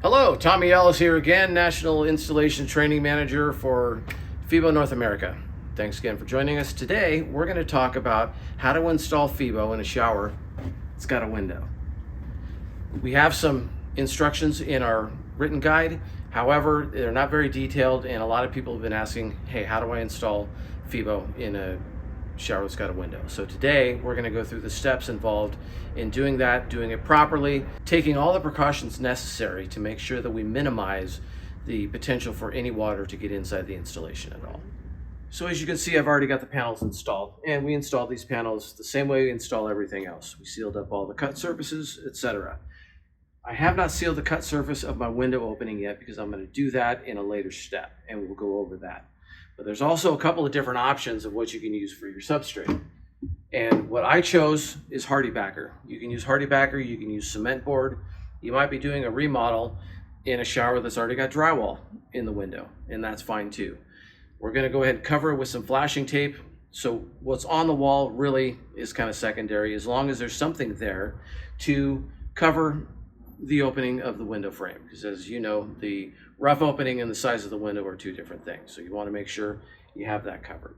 Hello, Tommy Ellis here again, National Installation Training Manager for Fibo North America. Thanks again for joining us. Today, we're going to talk about how to install Fibo in a shower that's got a window. We have some instructions in our written guide. However, they're not very detailed, and a lot of people have been asking, hey, how do I install Fibo in a shower that's got a window? So today we're going to go through the steps involved in doing that, doing it properly, taking all the precautions necessary to make sure that we minimize the potential for any water to get inside the installation at all. So as you can see, I've already got the panels installed, and we installed these panels the same way we install everything else. We sealed up all the cut surfaces, etc. I have not sealed the cut surface of my window opening yet because I'm going to do that in a later step, and we'll go over that. But there's also a couple of different options of what you can use for your substrate. And what I chose is HardieBacker. You can use HardieBacker, you can use cement board. You might be doing a remodel in a shower that's already got drywall in the window, and that's fine too. We're going to go ahead and cover it with some flashing tape. So what's on the wall really is kind of secondary, as long as there's something there to cover the opening of the window frame, because as you know, the rough opening and the size of the window are two different things. So you want to make sure you have that covered.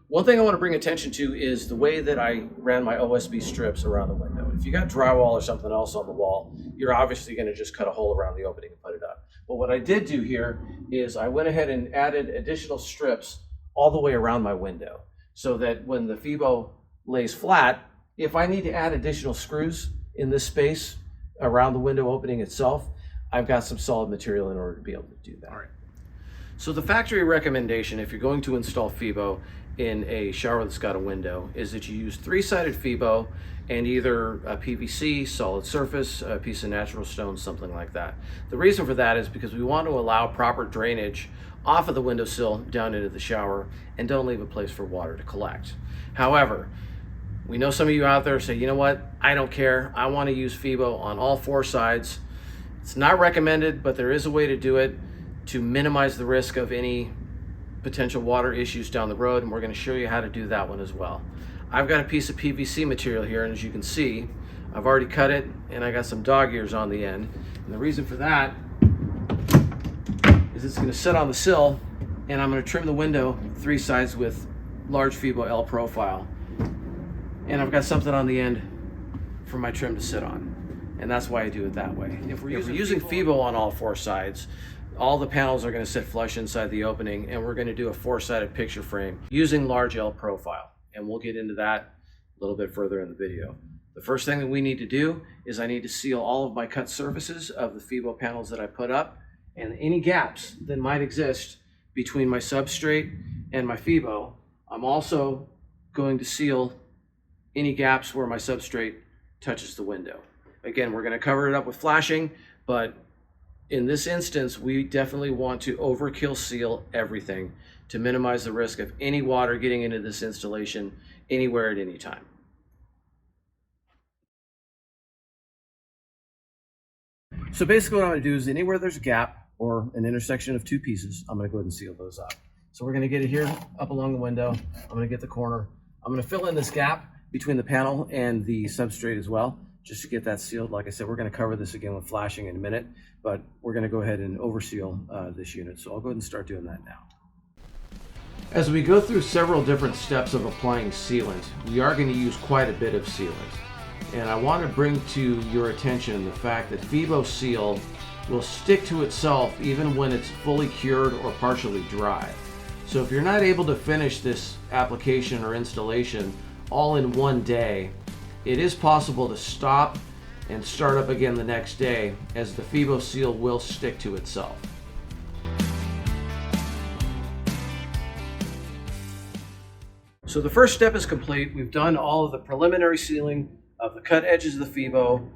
One thing I want to bring attention to is the way that I ran my OSB strips around the window. If you got drywall or something else on the wall, you're obviously going to just cut a hole around the opening and put it up. But what I did do here is I went ahead and added additional strips all the way around my window, so that when the Fibo lays flat, if I need to add additional screws in this space around the window opening itself, I've got some solid material in order to be able to do that. All right. So the factory recommendation, if you're going to install Fibo in a shower that's got a window, is that you use 3-sided Fibo and either a PVC, solid surface, a piece of natural stone, something like that. The reason for that is because we want to allow proper drainage off of the windowsill down into the shower and don't leave a place for water to collect. However, we know some of you out there say, you know what, I don't care, I want to use Fibo on all 4 sides. It's not recommended, but there is a way to do it to minimize the risk of any potential water issues down the road, and we're going to show you how to do that one as well. I've got a piece of PVC material here, and as you can see, I've already cut it, and I got some dog ears on the end. And the reason for that is it's going to sit on the sill, and I'm going to trim the window 3 sides with large Fibo L profile. And I've got something on the end for my trim to sit on. And that's why I do it that way. If we're using Fibo on all 4 sides, all the panels are going to sit flush inside the opening, and we're going to do a 4-sided picture frame using large L profile. And we'll get into that a little bit further in the video. The first thing that we need to do is I need to seal all of my cut surfaces of the Fibo panels that I put up, and any gaps that might exist between my substrate and my Fibo. I'm also going to seal any gaps where my substrate touches the window. Again, we're going to cover it up with flashing, but in this instance, we definitely want to overkill seal everything to minimize the risk of any water getting into this installation anywhere at any time. So basically what I'm going to do is anywhere there's a gap or an intersection of 2 pieces, I'm going to go ahead and seal those up. So we're going to get it here up along the window. I'm going to get the corner. I'm going to fill in this gap between the panel and the substrate as well, just to get that sealed. Like I said, we're going to cover this again with flashing in a minute, but we're going to go ahead and overseal this unit. So I'll go ahead and start doing that now. As we go through several different steps of applying sealant, we are going to use quite a bit of sealant. And I want to bring to your attention the fact that Fibo Seal will stick to itself even when it's fully cured or partially dry. So if you're not able to finish this application or installation all in one day, it is possible to stop and start up again the next day, as the Fibo Seal will stick to itself. So the first step is complete. We've done all of the preliminary sealing of the cut edges of the Fibo,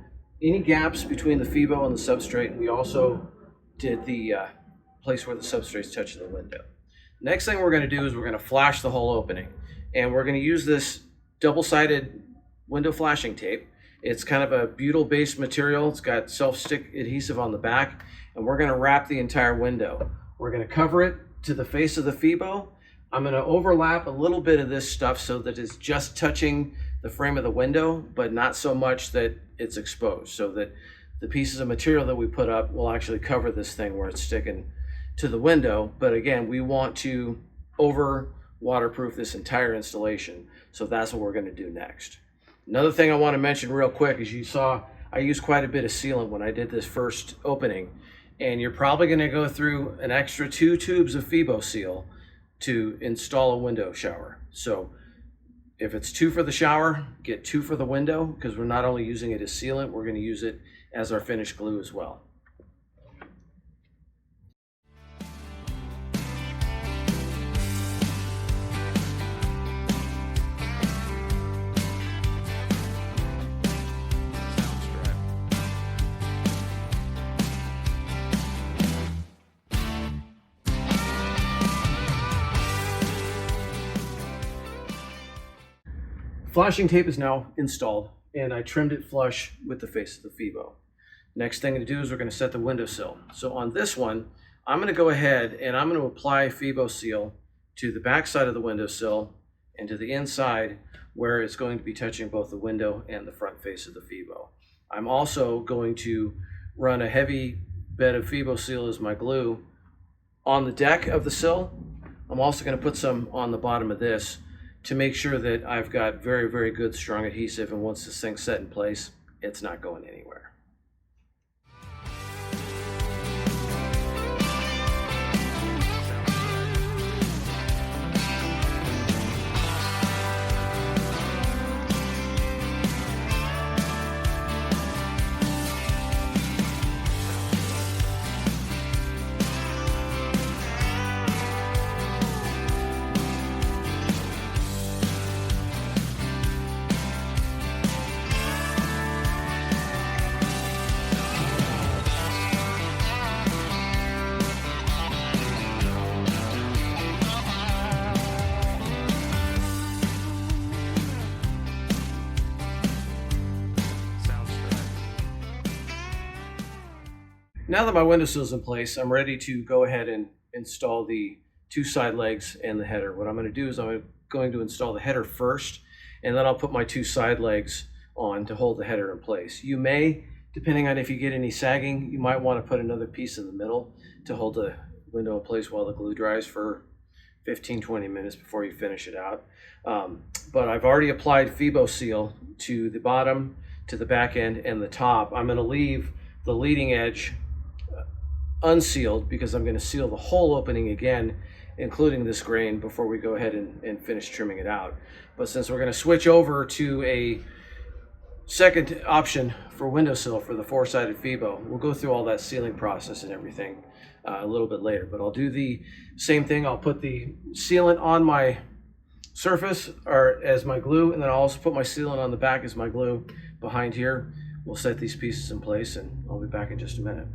any gaps between the Fibo and the substrate. We also did the place where the substrate's touching the window. Next thing we're going to do is we're going to flash the whole opening, and we're going to use this double-sided window flashing tape. It's kind of a butyl-based material. It's got self-stick adhesive on the back, and we're going to wrap the entire window. We're going to cover it to the face of the Fibo. I'm going to overlap a little bit of this stuff so that it's just touching the frame of the window, but not so much that it's exposed, so that the pieces of material that we put up will actually cover this thing where it's sticking to the window. But again, we want to over waterproof this entire installation. So that's what we're going to do next. Another thing I want to mention real quick is you saw I used quite a bit of sealant when I did this first opening, and you're probably going to go through an extra 2 tubes of Fibo seal to install a window shower. So if it's 2 for the shower, get 2 for the window, because we're not only using it as sealant, we're going to use it as our finished glue as well. Flashing tape is now installed, and I trimmed it flush with the face of the Fibo. Next thing to do is we're going to set the windowsill. So on this one, I'm going to go ahead and I'm going to apply Fibo seal to the back side of the windowsill and to the inside where it's going to be touching both the window and the front face of the Fibo. I'm also going to run a heavy bed of Fibo seal as my glue on the deck of the sill. I'm also going to put some on the bottom of this to make sure that I've got very, very good strong adhesive, and once this thing's set in place, it's not going anywhere. Now that my windowsill is in place, I'm ready to go ahead and install the 2 side legs and the header. What I'm going to do is I'm going to install the header first, and then I'll put my 2 side legs on to hold the header in place. You may, depending on if you get any sagging, you might want to put another piece in the middle to hold the window in place while the glue dries for 15-20 minutes before you finish it out. But I've already applied Fibo seal to the bottom, to the back end, and the top. I'm going to leave the leading edge unsealed because I'm going to seal the whole opening again, including this grain, before we go ahead and finish trimming it out. But since we're going to switch over to a second option for windowsill for the 4-sided Fibo, we'll go through all that sealing process and everything a little bit later. But I'll do the same thing. I'll put the sealant on my surface or as my glue, and then I'll also put my sealant on the back as my glue behind here. We'll set these pieces in place, and I'll be back in just a minute.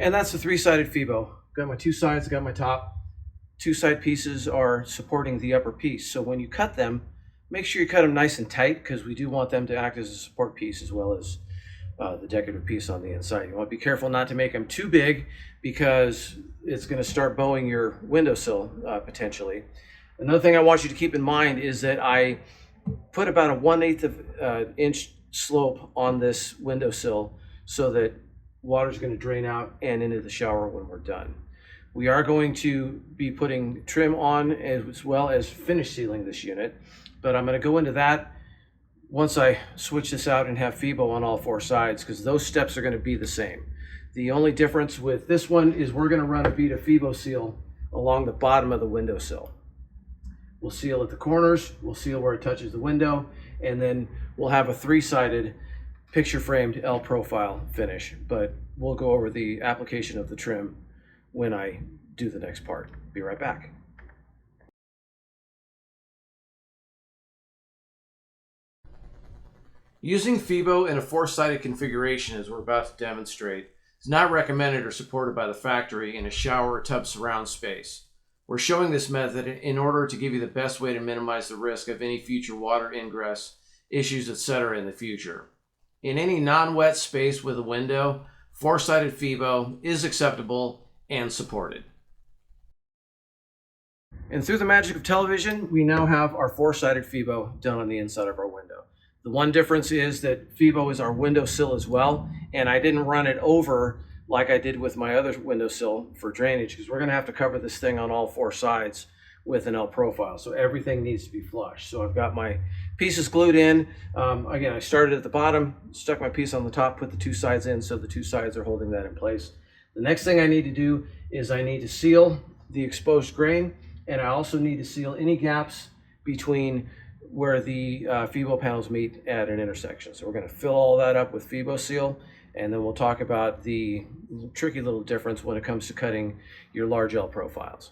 And that's the 3-sided Fibo. Got my 2 sides, got my top. 2 side pieces are supporting the upper piece. So when you cut them, make sure you cut them nice and tight, because we do want them to act as a support piece as well as the decorative piece on the inside. You want to be careful not to make them too big, because it's going to start bowing your windowsill potentially. Another thing I want you to keep in mind is that I put about a 1/8 inch slope on this windowsill so that water is going to drain out and into the shower when we're done. We are going to be putting trim on as well as finish sealing this unit, but I'm going to go into that once I switch this out and have Fibo on all 4 sides, because those steps are going to be the same. The only difference with this one is we're going to run a bead of Fibo seal along the bottom of the windowsill. We'll seal at the corners, we'll seal where it touches the window, and then we'll have a 3-sided picture framed L profile finish, but we'll go over the application of the trim when I do the next part. Be right back. Using Fibo in a four-sided configuration, as we're about to demonstrate, is not recommended or supported by the factory in a shower or tub surround space. We're showing this method in order to give you the best way to minimize the risk of any future water ingress issues, etc. in the future. In any non-wet space with a window, four-sided Fibo is acceptable and supported. And through the magic of television, we now have our four-sided Fibo done on the inside of our window. The one difference is that Fibo is our window sill as well, and I didn't run it over like I did with my other window sill for drainage, because we're going to have to cover this thing on all four sides with an L profile, so everything needs to be flush. So I've got my pieces glued in. Again, I started at the bottom, stuck my piece on the top, put the two sides in, so the two sides are holding that in place. The next thing I need to do is I need to seal the exposed grain, and I also need to seal any gaps between where the Fibo panels meet at an intersection. So we're going to fill all that up with Fibo Seal, and then we'll talk about the tricky little difference when it comes to cutting your large L profiles.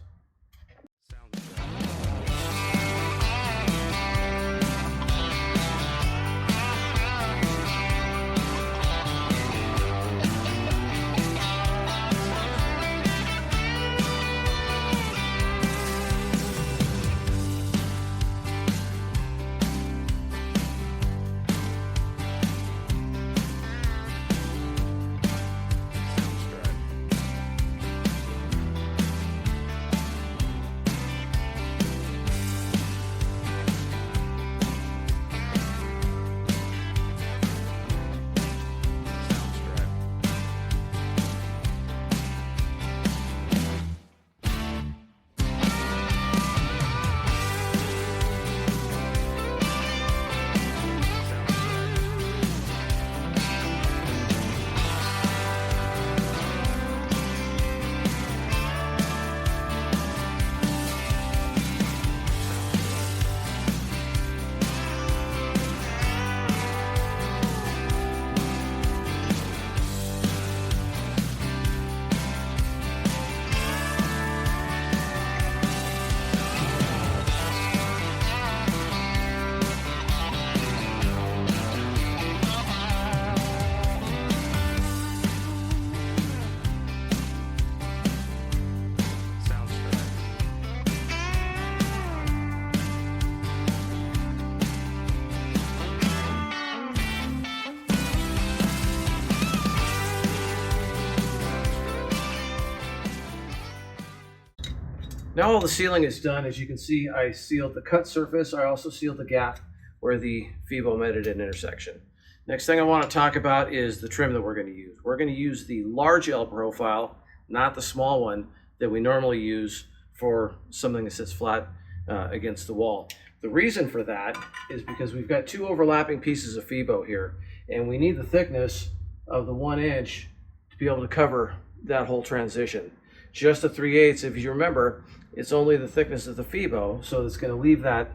Now all the sealing is done. As you can see, I sealed the cut surface. I also sealed the gap where the Fibo met at an intersection. Next thing I want to talk about is the trim that we're going to use. We're going to use the large L profile, not the small one that we normally use for something that sits flat against the wall. The reason for that is because we've got two overlapping pieces of Fibo here, and we need the thickness of the 1 inch to be able to cover that whole transition. Just a 3/8, if you remember, it's only the thickness of the Fibo, so it's going to leave that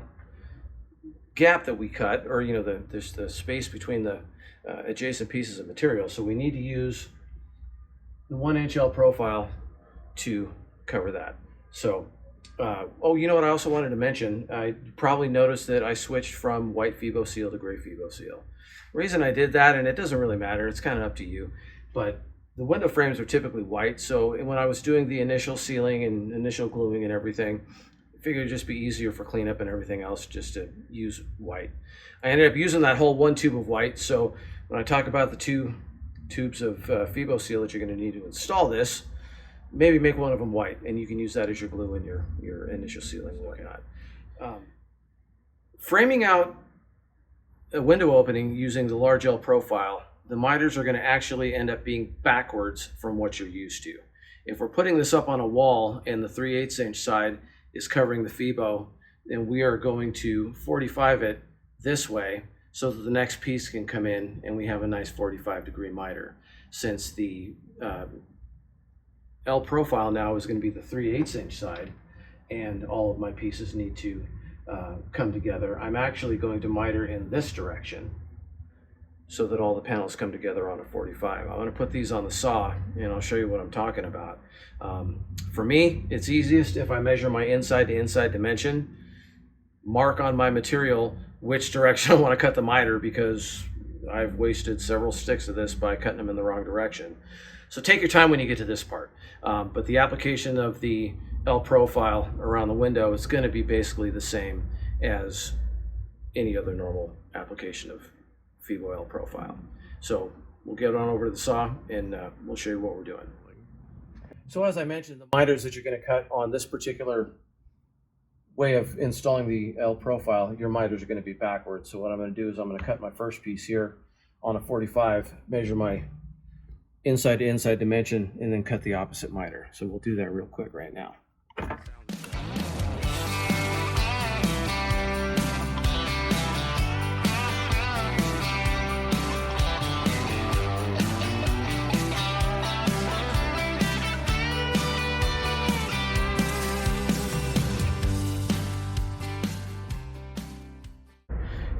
gap that we cut, or there's the space between the adjacent pieces of material. So we need to use the 1 inch L profile to cover that. So, you know what I also wanted to mention? I probably noticed that I switched from white Fibo Seal to gray Fibo Seal. The reason I did that, and it doesn't really matter, it's kind of up to you, but the window frames are typically white, so when I was doing the initial sealing and initial gluing and everything, I figured it'd just be easier for cleanup and everything else just to use white. I ended up using that whole one tube of white, so when I talk about the two tubes of Fibo Seal that you're going to need to install this, maybe make one of them white, and you can use that as your glue in your initial sealing and whatnot. Framing out a window opening using the large L profile, the miters are going to actually end up being backwards from what you're used to. If we're putting this up on a wall and the 3/8 inch side is covering the Fibo, then we are going to 45 it this way so that the next piece can come in and we have a nice 45-degree miter. Since the L profile now is going to be the 3/8 inch side and all of my pieces need to come together, I'm actually going to miter in this direction so that all the panels come together on a 45. I'm going to put these on the saw and I'll show you what I'm talking about. For me, it's easiest if I measure my inside to inside dimension, mark on my material which direction I want to cut the miter, because I've wasted several sticks of this by cutting them in the wrong direction. So take your time when you get to this part. But the application of the L profile around the window is going to be basically the same as any other normal application of Fibo L profile. So we'll get on over to the saw and we'll show you what we're doing. So as I mentioned, the miters that you're going to cut on this particular way of installing the L profile, your miters are going to be backwards. So what I'm going to do is I'm going to cut my first piece here on a 45, measure my inside to inside dimension, and then cut the opposite miter. So we'll do that real quick right now.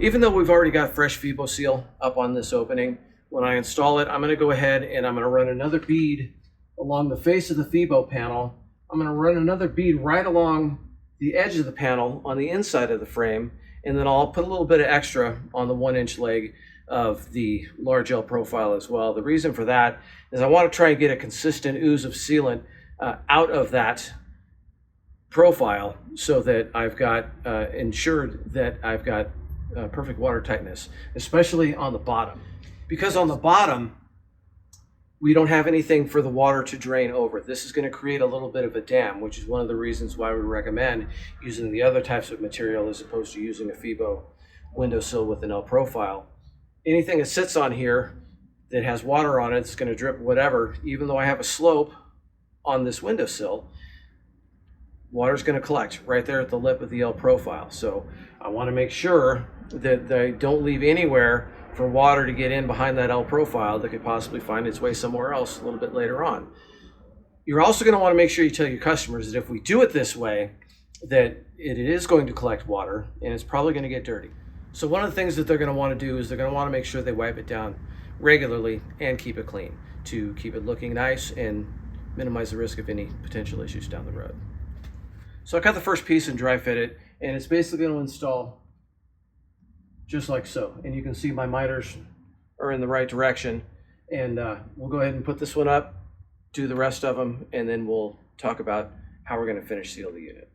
Even though we've already got fresh Fibo seal up on this opening, when I install it, I'm going to go ahead and I'm going to run another bead along the face of the Fibo panel. I'm going to run another bead right along the edge of the panel on the inside of the frame, and then I'll put a little bit of extra on the 1-inch leg of the large L profile as well. The reason for that is I want to try and get a consistent ooze of sealant out of that profile so that I've got ensured that I've got perfect water tightness, especially on the bottom. Because on the bottom, we don't have anything for the water to drain over. This is going to create a little bit of a dam, which is one of the reasons why we recommend using the other types of material as opposed to using a Fibo windowsill with an L profile. Anything that sits on here that has water on it, it's going to drip whatever. Even though I have a slope on this windowsill, water's going to collect right there at the lip of the L profile. So I want to make sure that they don't leave anywhere for water to get in behind that L profile that could possibly find its way somewhere else a little bit later on. You're also going to want to make sure you tell your customers that if we do it this way, that it is going to collect water and it's probably going to get dirty. So one of the things that they're going to want to do is they're going to want to make sure they wipe it down regularly and keep it clean to keep it looking nice and minimize the risk of any potential issues down the road. So I cut the first piece and dry fit it, and it's basically going to install just like so. And you can see my miters are in the right direction. And we'll go ahead and put this one up, do the rest of them, and then we'll talk about how we're going to finish seal the unit.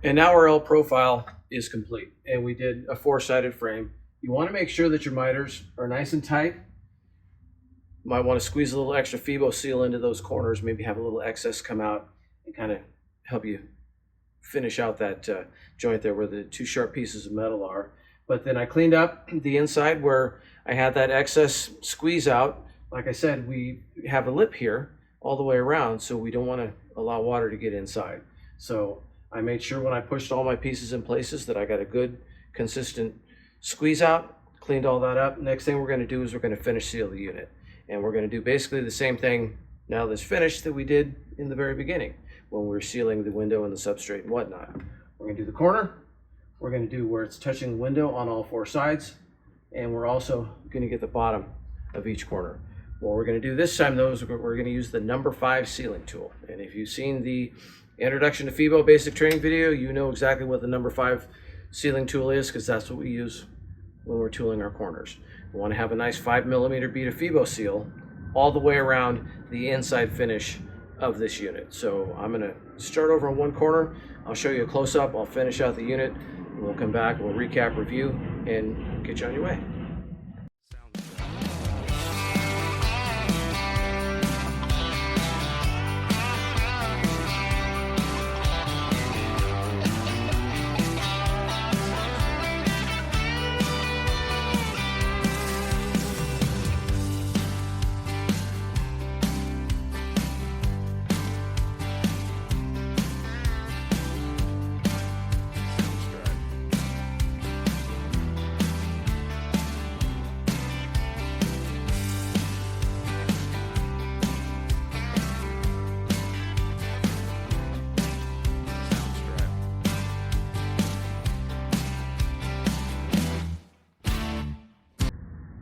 And now our L profile is complete, and we did a 4-sided frame. You want to make sure that your miters are nice and tight. You might want to squeeze a little extra Fibo seal into those corners, maybe have a little excess come out and kind of help you finish out that joint there where the 2 sharp pieces of metal are. But then I cleaned up the inside where I had that excess squeeze out. Like I said, we have a lip here all the way around, so we don't want to allow water to get inside. So I made sure when I pushed all my pieces in places that I got a good consistent squeeze out, cleaned all that up. Next thing we're going to do is we're going to finish seal the unit. And we're going to do basically the same thing now that's finished that we did in the very beginning when we were sealing the window and the substrate and whatnot. We're going to do the corner. We're going to do where it's touching the window on all 4 sides. And we're also going to get the bottom of each corner. What we're going to do this time though is we're going to use the number 5 sealing tool. And if you've seen the Introduction to Fibo basic training video, you know exactly what the number 5 sealing tool is, because that's what we use when we're tooling our corners. We want to have a nice 5mm bead of Fibo seal all the way around the inside finish of this unit. So I'm going to start over on one corner. I'll show you a close-up. I'll finish out the unit. And we'll come back, we'll recap, review, and get you on your way.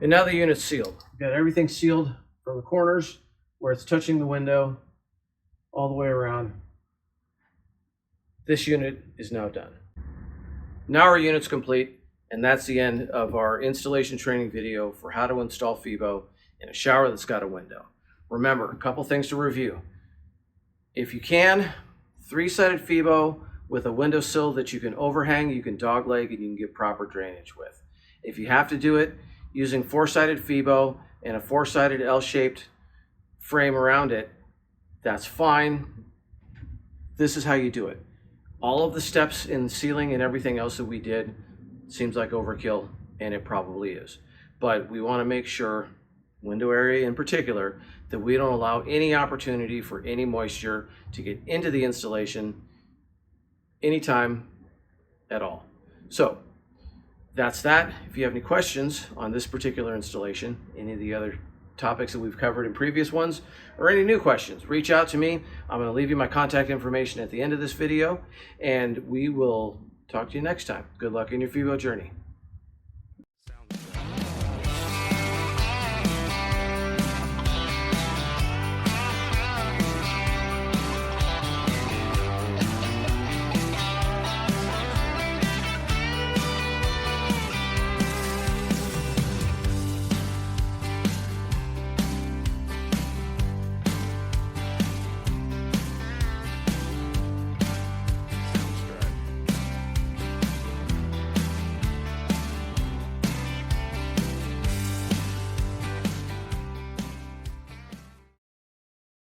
And now the unit's sealed. We've got everything sealed from the corners where it's touching the window all the way around. This unit is now done. Now our unit's complete, and that's the end of our installation training video for how to install Fibo in a shower that's got a window. Remember, a couple things to review. If you can, 3-sided Fibo with a windowsill that you can overhang, you can dogleg, and you can get proper drainage with. If you have to do it using 4-sided Fibo and a 4-sided L-shaped frame around it, that's fine. This is how you do it. All of the steps in sealing and everything else that we did seems like overkill, and it probably is. But we want to make sure, window area in particular, that we don't allow any opportunity for any moisture to get into the installation anytime at all. So that's that. If you have any questions on this particular installation, any of the other topics that we've covered in previous ones, or any new questions, reach out to me. I'm going to leave you my contact information at the end of this video, and we will talk to you next time. Good luck in your Fibo journey.